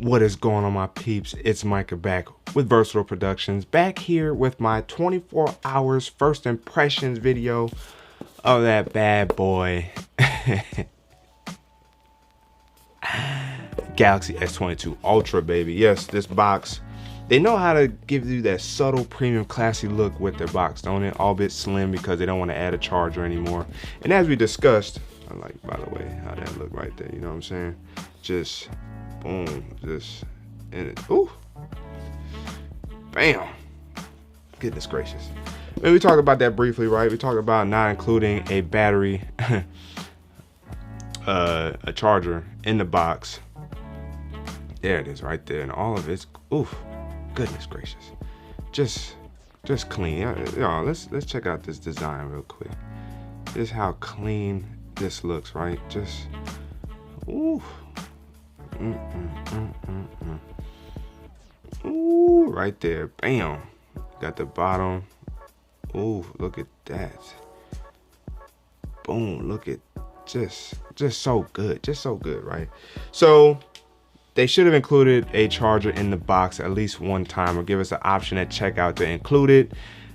What is going on, my peeps? It's Micah back with Versatile Productions, back here with my 24 hours first impressions video of that bad boy Galaxy S22 Ultra, baby. Yes, this box, they know how to give you that subtle premium classy look with their box, don't it? All bit slim because they don't want to add a charger anymore. And as we discussed, I like, by the way, how that look right there, you know what I'm saying? Just boom, just in it. Ooh, bam. Goodness gracious. And we talked about that briefly, right? We talked about not including a battery, a charger in the box. There it is, right there, and all of it's oof. Goodness gracious, just clean. Y'all, let's check out this design real quick. Just how clean this looks, right? Just ooh. Ooh, right there, bam. Got the bottom. Ooh, look at that. Boom, look at just so good, right? So they should have included a charger in the box at least one time, or give us an option at checkout to include it.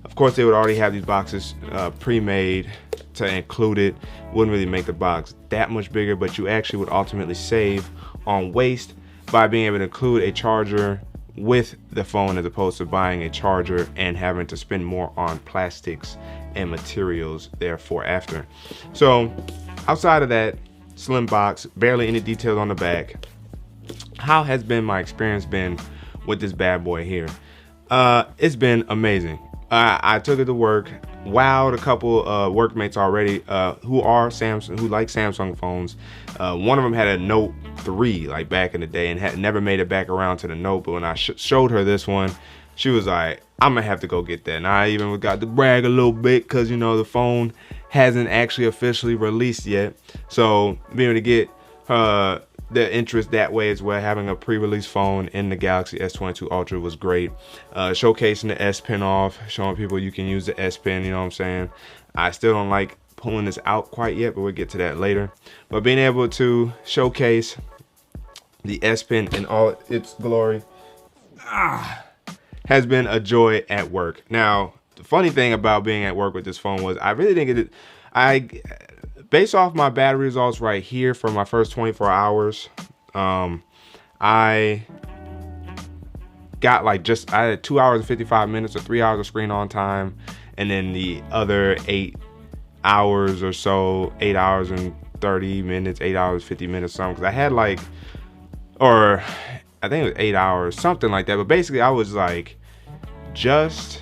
Of course, they would already have these boxes pre-made to include it. Wouldn't really make the box that much bigger, but you actually would ultimately save on waste by being able to include a charger with the phone, as opposed to buying a charger and having to spend more on plastics and materials therefore after. So outside of that, slim box, barely any details on the back. How has been my experience been with this bad boy here? It's been amazing. I took it to work, wowed a couple workmates already who like Samsung phones. One of them had a Note 3 like back in the day and had never made it back around to the Note, but when I showed her this one, she was like, I'm gonna have to go get that. And I even got to brag a little bit because, you know, the phone hasn't actually officially released yet, so being able to get the interest that way as well, having a pre-release phone in the Galaxy S22 Ultra was great. Showcasing the S Pen off, showing people you can use the S Pen, you know what I'm saying? I still don't like pulling this out quite yet, but we'll get to that later. But being able to showcase the S Pen in all its glory has been a joy at work. Now, the funny thing about being at work with this phone was I really didn't get it. Based off my battery results right here for my first 24 hours, I got like I had 2 hours and 55 minutes or 3 hours of screen on time. And then the other 8 hours or so, 8 hours and 30 minutes, 8 hours, 50 minutes, something. Cause I had like, or I think it was 8 hours, something like that. But basically I was like just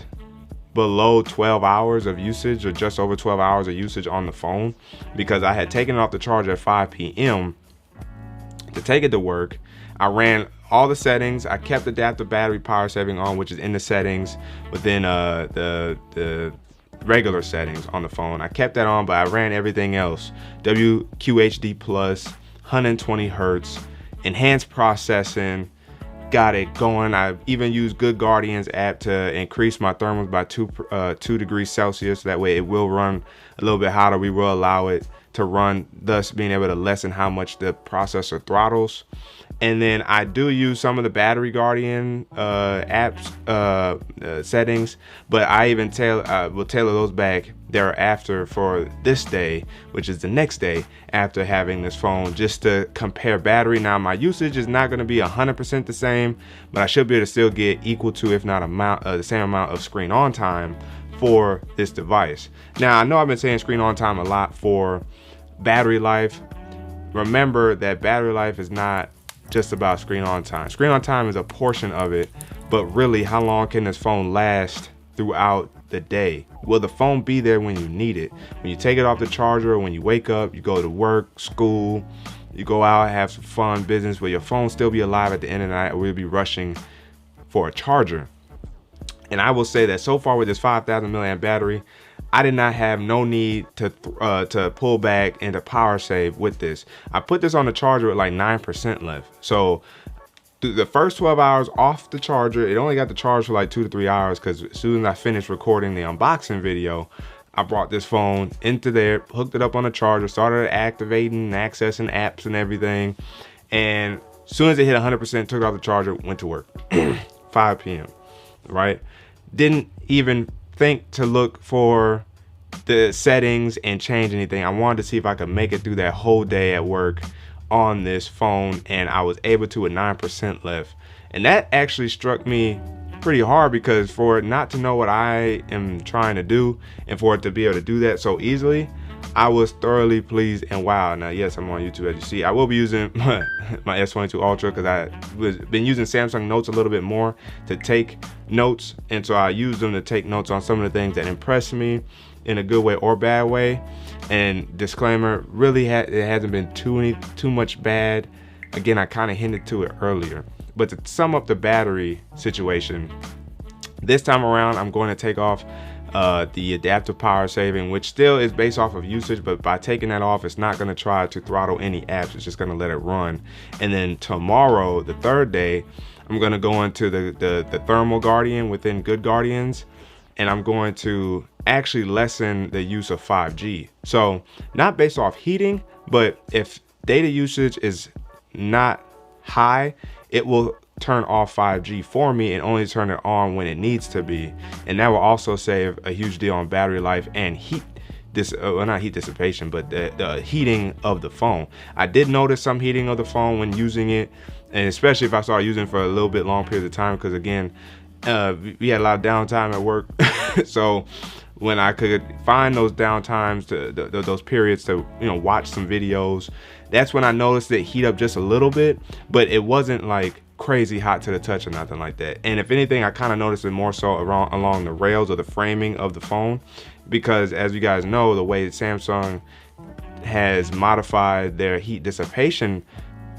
below 12 hours of usage, or just over 12 hours of usage on the phone, because I had taken it off the charger at 5 p.m. to take it to work. I ran all the settings. I kept adaptive battery power saving on, which is in the settings within the regular settings on the phone. I kept that on, but I ran everything else. WQHD plus, 120 hertz, enhanced processing, got it going. I even used Good Guardian's app to increase my thermals by 2 degrees Celsius. That way it will run a little bit hotter. We will allow it to run, thus being able to lessen how much the processor throttles. And then I do use some of the Battery Guardian apps settings, but I even will tailor those back thereafter for this day, which is the next day after having this phone, just to compare battery. Now my usage is not going to be 100% the same, but I should be able to still get equal to, if not the same amount of screen on time for this device. Now I know I've been saying screen on time a lot for battery life. Remember that battery life is not just about screen on time. Screen on time is a portion of it, but really, how long can this phone last throughout the day? Will the phone be there when you need it? When you take it off the charger, or when you wake up, you go to work, school, you go out, have some fun, business, will your phone still be alive at the end of the night, or will you be rushing for a charger? And I will say that so far with this 5,000 milliamp battery, I did not have no need to pull back and to power save with this. I put this on the charger with like 9% left. So through the first 12 hours off the charger, it only got the charge for like 2 to 3 hours, because as soon as I finished recording the unboxing video, I brought this phone into there, hooked it up on the charger, started activating and accessing apps and everything. And As soon as it hit 100%, took it off the charger, went to work. 5 p.m. right? Didn't even think to look for the settings and change anything. I wanted to see if I could make it through that whole day at work on this phone, and I was able to with 9% left. And that actually struck me pretty hard, because for it not to know what I am trying to do and for it to be able to do that so easily, I was thoroughly pleased. And wow, now yes, I'm on YouTube as you see. I will be using my S22 Ultra because I've been using Samsung Notes a little bit more to take notes, and so I use them to take notes on some of the things that impress me in a good way or bad way. And disclaimer, really it hasn't been too much bad. Again, I kind of hinted to it earlier. But to sum up the battery situation, this time around I'm going to take off the adaptive power saving, which still is based off of usage, but by taking that off, it's not going to try to throttle any apps. It's just going to let it run. And then tomorrow, the third day, I'm going to go into the thermal guardian within Good Guardians, and I'm going to actually lessen the use of 5G. So not based off heating, but if data usage is not high, it will turn off 5G for me and only turn it on when it needs to be. And that will also save a huge deal on battery life and heat well, not heat dissipation, but the heating of the phone. I did notice some heating of the phone when using it, and especially if I started using it for a little bit long period of time, because again, we had a lot of downtime at work. So when I could find those downtimes, those periods to watch some videos, that's when I noticed it heat up just a little bit, but it wasn't like crazy hot to the touch or nothing like that. And if anything, I kind of noticed it more so along the rails or the framing of the phone, because as you guys know, the way Samsung has modified their heat dissipation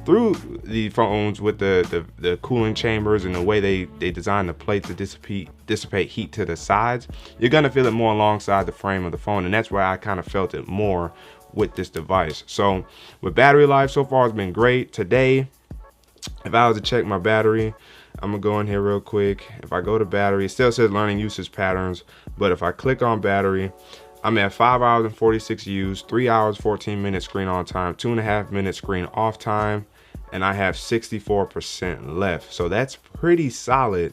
through the phones with the cooling chambers and the way they design the plate to dissipate heat to the sides, you're gonna feel it more alongside the frame of the phone, and that's where I kind of felt it more with this device. So with battery life, so far it's been great. Today, if I was to check my battery, I'm gonna go in here real quick. If I go to battery, it still says learning usage patterns, but if I click on battery, I'm at 5 hours and 46 use, 3 hours 14 minutes screen on time, 2.5 minutes screen off time, and I have 64% left. So that's pretty solid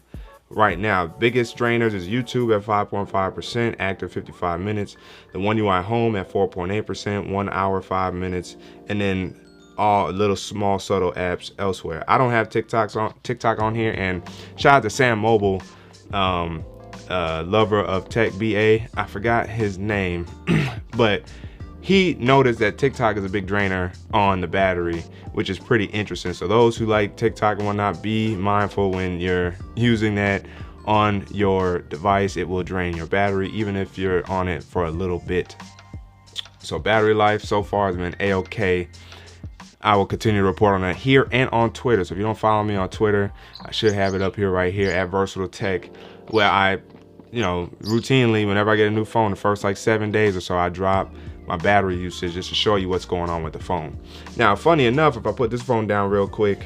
right now. Biggest drainers is YouTube at 5.5%, active 55 minutes, the One UI Home at 4.8%, 1 hour 5 minutes, and then all little small subtle apps elsewhere. I don't have TikTok on here, and shout out to Sam Mobile, lover of tech BA. I forgot his name, but he noticed that TikTok is a big drainer on the battery, which is pretty interesting. So those who like TikTok and whatnot, be mindful when you're using that on your device. It will drain your battery even if you're on it for a little bit. So battery life so far has been a-okay. I will continue to report on that here and on Twitter. So if you don't follow me on Twitter, I should have it up here right here at Versatile Tech, where I routinely, whenever I get a new phone, the first like 7 days or so, I drop my battery usage just to show you what's going on with the phone. Now, funny enough, if I put this phone down real quick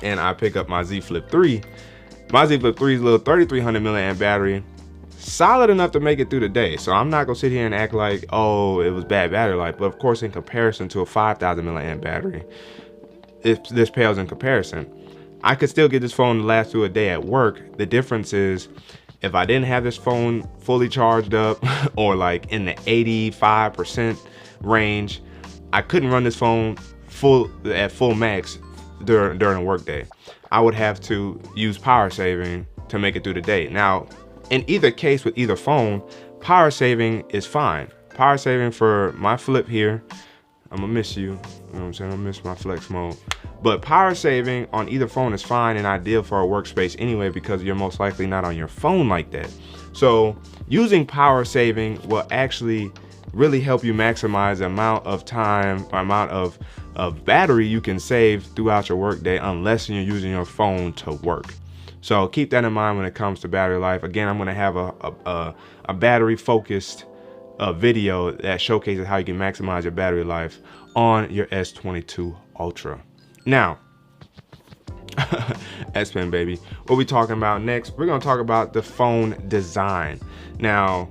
and I pick up my Z Flip 3, my Z Flip 3's little 3300 milliamp battery, solid enough to make it through the day. So I'm not gonna sit here and act like, oh, it was bad battery life, but of course in comparison to a 5000 milliamp battery, this pales in comparison. I could still get this phone to last through a day at work. The difference is, if I didn't have this phone fully charged up or like in the 85% range, I couldn't run this phone at full max during a work day. I would have to use power saving to make it through the day. Now, in either case with either phone, power saving is fine. Power saving for my Flip here, I'm gonna miss you. You know what I'm saying? I miss my flex mode. But power saving on either phone is fine and ideal for a workspace anyway, because you're most likely not on your phone like that. So using power saving will actually really help you maximize the amount of time or amount of battery you can save throughout your workday, unless you're using your phone to work. So keep that in mind when it comes to battery life. Again, I'm gonna have a battery focused video that showcases how you can maximize your battery life on your S22 Ultra. Now, S Pen baby, what we talking about next? We're gonna talk about the phone design. Now,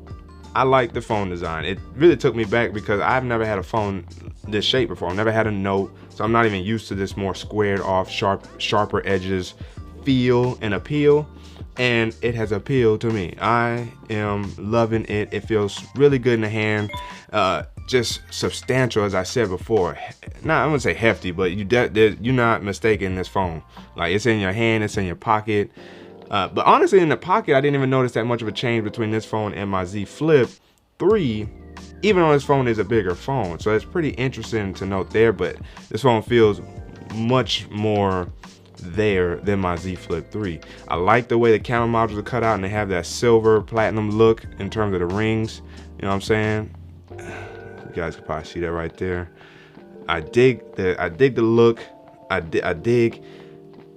I like the phone design. It really took me back because I've never had a phone this shape before. I've never had a note, so I'm not even used to this more squared off, sharper edges feel and appeal. And it has appealed to me. I am loving it. It feels really good in the hand. Just substantial, as I said before. Not, I wouldn't say hefty, but you're not mistaken this phone. Like, it's in your hand, it's in your pocket. But honestly, in the pocket, I didn't even notice that much of a change between this phone and my Z Flip 3, even though this phone is a bigger phone. So it's pretty interesting to note there, but this phone feels much more there than my Z Flip 3. I like the way the camera modules are cut out and they have that silver platinum look in terms of the rings. You know what I'm saying? You guys can probably see that right there. I dig the look. I dig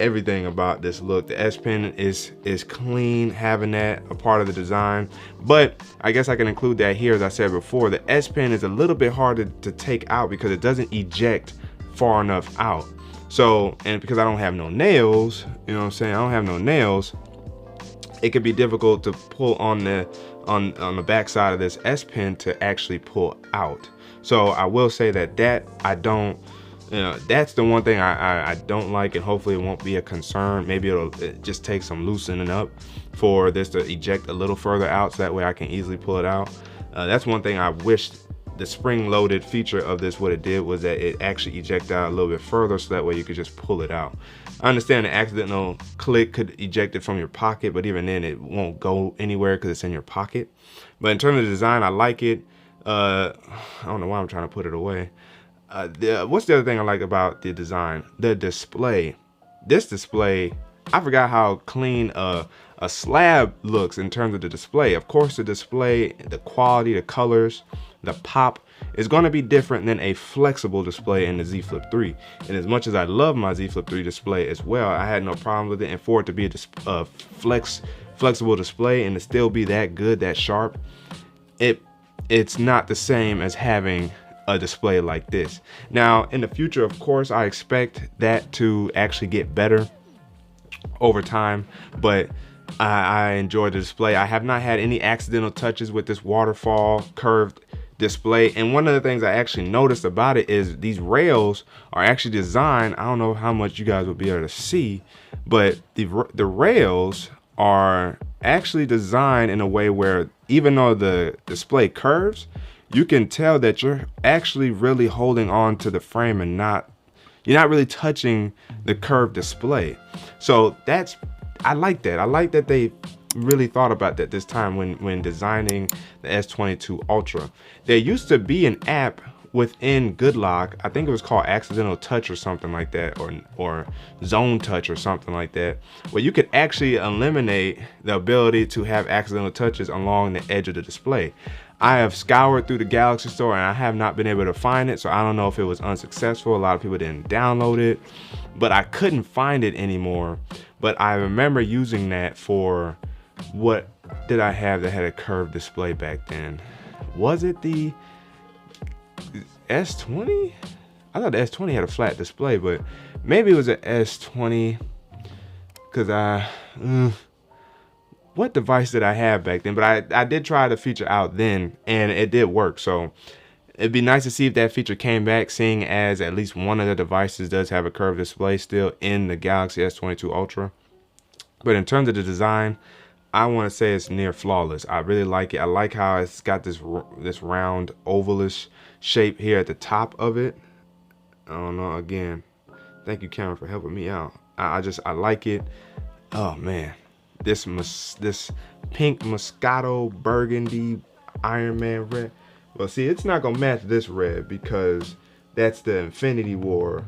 everything about this look. The S Pen is clean, having that a part of the design. But I guess I can include that here. As I said before, the S Pen is a little bit hard to take out because it doesn't eject far enough out. So, and because I don't have no nails, you know what I'm saying? I don't have no nails. It could be difficult to pull on the back side of this S Pen to actually pull out. So I will say that I don't, you know, that's the one thing I don't like, and hopefully it won't be a concern. Maybe it'll just take some loosening up for this to eject a little further out, so that way I can easily pull it out. That's one thing I wish the spring-loaded feature of this, what it did was that it actually ejected out a little bit further, so that way you could just pull it out. I understand the accidental click could eject it from your pocket, but even then it won't go anywhere because it's in your pocket. But in terms of the design, I like it. I don't know why I'm trying to put it away. What's the other thing I like about the design? The display. This display, I forgot how clean a slab looks in terms of the display. Of course, the display, the quality, the colors, the pop is going to be different than a flexible display in the Z Flip 3. And as much as I love my Z Flip 3 display as well, I had no problem with it. And for it to be a flexible display and to still be that good, that sharp, it's not the same as having a display like this. Now, in the future, of course, I expect that to actually get better over time, but I enjoy the display. I have not had any accidental touches with this waterfall curved display. And one of the things I actually noticed about it is these rails are actually designed, I don't know how much you guys will be able to see, but the rails are actually designed in a way where even though the display curves, you can tell that you're actually really holding on to the frame and you're not really touching the curved display. So I like that. I like that they really thought about that this time when designing the S22 Ultra. There used to be an app within GoodLock, I think it was called Accidental Touch or something like that, or Zone Touch or something like that, where you could actually eliminate the ability to have accidental touches along the edge of the display. I have scoured through the Galaxy Store and I have not been able to find it, so I don't know if it was unsuccessful. A lot of people didn't download it, but I couldn't find it anymore. But I remember using that for, what did I have that had a curved display back then? Was it the S20? I thought the S20 had a flat display, but maybe it was an S20, because what device did I have back then? But I did try the feature out then and it did work. So it'd be nice to see if that feature came back, seeing as at least one of the devices does have a curved display still in the Galaxy S22 Ultra. But in terms of the design, I want to say it's near flawless. I really like it. I like how it's got this round ovalish shape here at the top of it. I don't know, again, thank you, camera, for helping me out. I like it. Oh man, this pink Moscato burgundy Iron Man red. Well, see, it's not gonna match this red because that's the Infinity War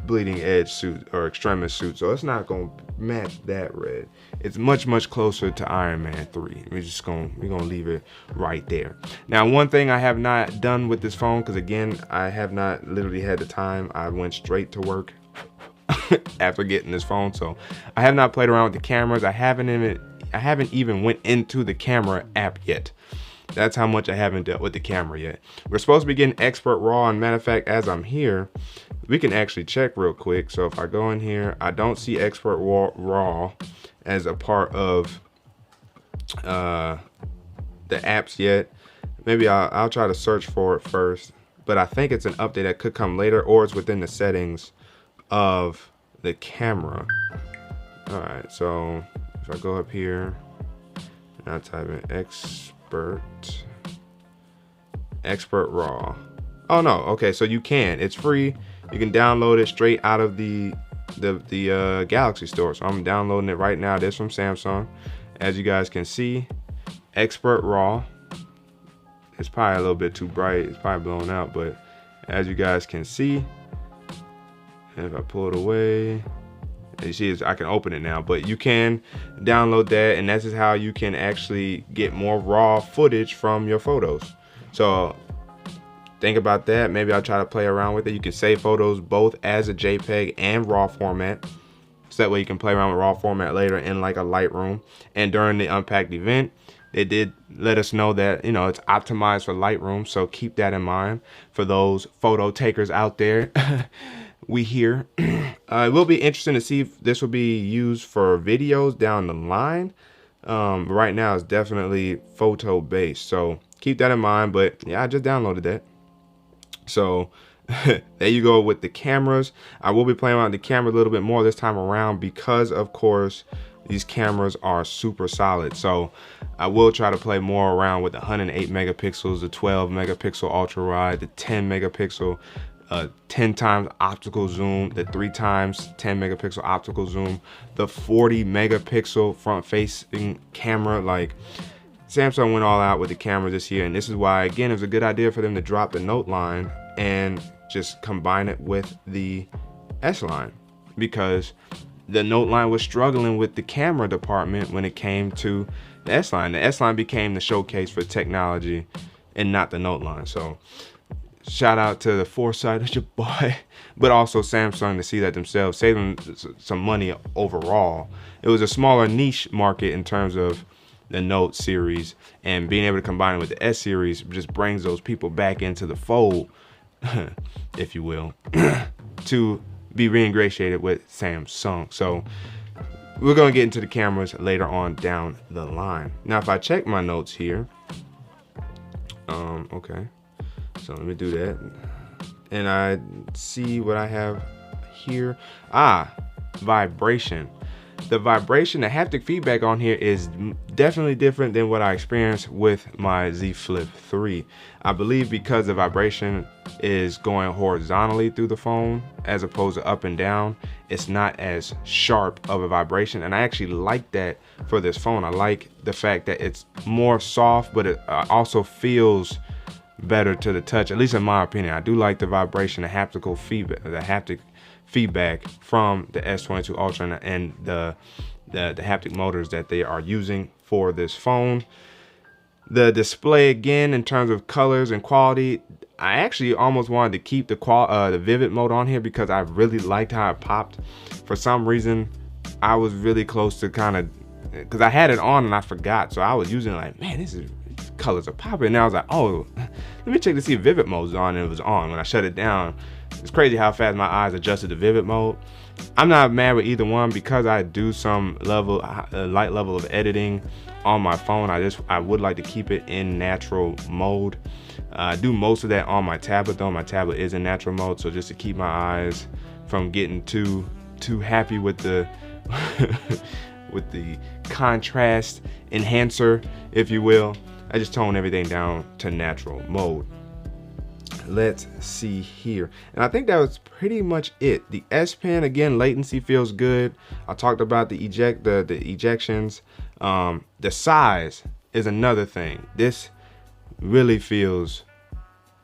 bleeding edge suit or extremis suit, so it's not gonna match that red. It's much closer to Iron Man 3. We're gonna leave it right there. Now, one thing I have not done with this phone, because again, I have not literally had the time. I went straight to work after getting this phone, so I have not played around with the cameras. I haven't even went into the camera app yet. That's how much I haven't dealt with the camera yet. We're supposed to be getting Expert RAW, and matter of fact, as I'm here, we can actually check real quick. So if I go in here, I don't see Expert RAW as a part of the apps yet. Maybe I'll try to search for it first. but I think it's an update that could come later, or it's within the settings of the camera. All right, so if I go up here and I type in expert raw. Oh no, okay, so you can, it's free. You can download it straight out of the Galaxy store. So I'm downloading it right now. This from Samsung. As you guys can see, expert raw. It's probably a little bit too bright, it's probably blown out, but as you guys can see, and if I pull it away, you see I can open it now. But you can download that, and this is how you can actually get more raw footage from your photos. So think about that. Maybe I'll try to play around with it. You can save photos both as a JPEG and RAW format, so that way you can play around with RAW format later in like a Lightroom. And during the Unpacked event, they did let us know that, you know, it's optimized for Lightroom, so keep that in mind for those photo takers out there. We here. It will be interesting to see if this will be used for videos down the line. Right now it's definitely photo based, so keep that in mind. But yeah, I just downloaded that. So there you go with the cameras. I will be playing around with the camera a little bit more this time around because, of course, these cameras are super solid. So I will try to play more around with the 108 megapixels, the 12 megapixel ultra wide, the 10 megapixel 10 times optical zoom, the 3 times 10 megapixel optical zoom, the 40 megapixel front facing camera. Like, Samsung went all out with the cameras this year, and this is why, again, it was a good idea for them to drop the Note line and just combine it with the S line, because the Note line was struggling with the camera department when it came to the S line. The S line became the showcase for technology and not the Note line. So shout out to the foresight of your boy, but also Samsung to see that themselves, saving some money overall. It was a smaller niche market in terms of the Note series, and being able to combine it with the S series just brings those people back into the fold, if you will, to be re-ingratiated with Samsung. So we're gonna get into the cameras later on down the line. Now, if I check my notes here, okay, so let me do that, and I see what I have here. Vibration. The vibration, the haptic feedback on here is definitely different than what I experienced with my Z Flip 3. I believe because the vibration is going horizontally through the phone as opposed to up and down, it's not as sharp of a vibration, and I actually like that for this phone. I like the fact that it's more soft, but it also feels better to the touch, at least in my opinion. I do like the vibration, the haptical feedback, the haptic feedback from the S22 Ultra and the haptic motors that they are using for this phone. The display, again, in terms of colors and quality, I actually almost wanted to keep the vivid mode on here because I really liked how it popped. For some reason, I was really close to kind of, because I had it on and I forgot, so I was using it like, man, these colors are popping. And I was like, oh, let me check to see if vivid mode's on, and it was on. When I shut it down, it's crazy how fast my eyes adjusted to vivid mode. I'm not mad with either one because I do some light level of editing on my phone. I would like to keep it in natural mode. I do most of that on my tablet though. My tablet is in natural mode, so just to keep my eyes from getting too happy with the with the contrast enhancer, if you will, I just tone everything down to natural mode. Let's see here, and I think that was pretty much it. The S Pen, again, latency feels good. I talked about the ejections. The size is another thing. This really feels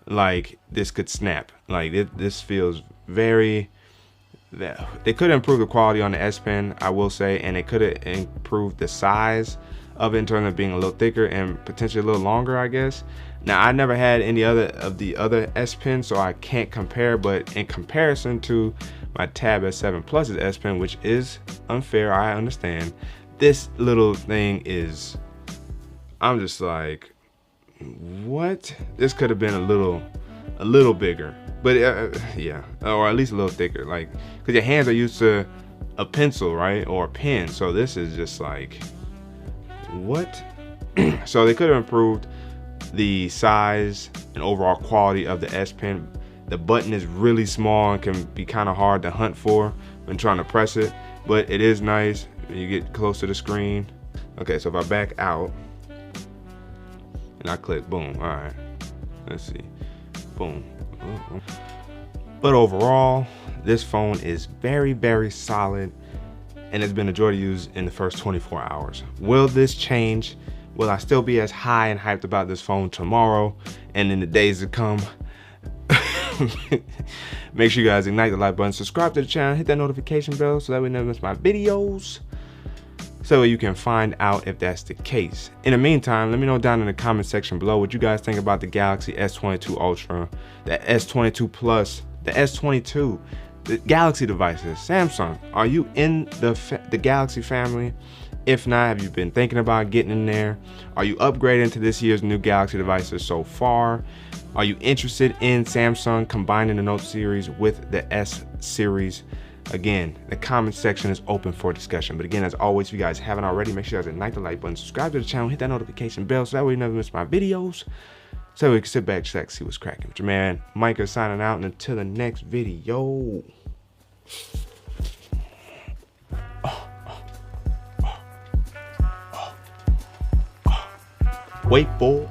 like this could snap. Like this feels very. They could improve the quality on the S Pen, I will say, and they could have improved the size of it in terms of being a little thicker and potentially a little longer, I guess. Now, I never had any of the other S Pen, so I can't compare, but in comparison to my Tab S7 Plus's S Pen, which is unfair, I understand, this little thing is, I'm just like, what? This could have been a little bigger, but yeah, or at least a little thicker, like, because your hands are used to a pencil, right, or a pen, so this is just like, what? So they could have improved the size and overall quality of the S Pen. The button is really small and can be kind of hard to hunt for when trying to press it, but it is nice when you get close to the screen. Okay, so if I back out and I click, boom, all right, let's see, boom. But overall, this phone is very, very solid, and it's been a joy to use in the first 24 hours. Will this change? Will I still be as high and hyped about this phone tomorrow and in the days to come? Make sure you guys ignite the like button, subscribe to the channel, hit that notification bell so that we never miss my videos, so you can find out if that's the case. In the meantime, let me know down in the comment section below what you guys think about the Galaxy S22 Ultra, the S22 Plus, the S22, the Galaxy devices. Samsung, are you in the Galaxy family? If not, have you been thinking about getting in there? Are you upgrading to this year's new Galaxy devices so far? Are you interested in Samsung combining the Note series with the S series? Again, the comment section is open for discussion. But again, as always, if you guys haven't already, make sure you guys ignite the like button, subscribe to the channel, hit that notification bell so that way you never miss my videos. So we can sit back, check, see what's cracking. With your man, Micah, signing out, and until the next video. Wait for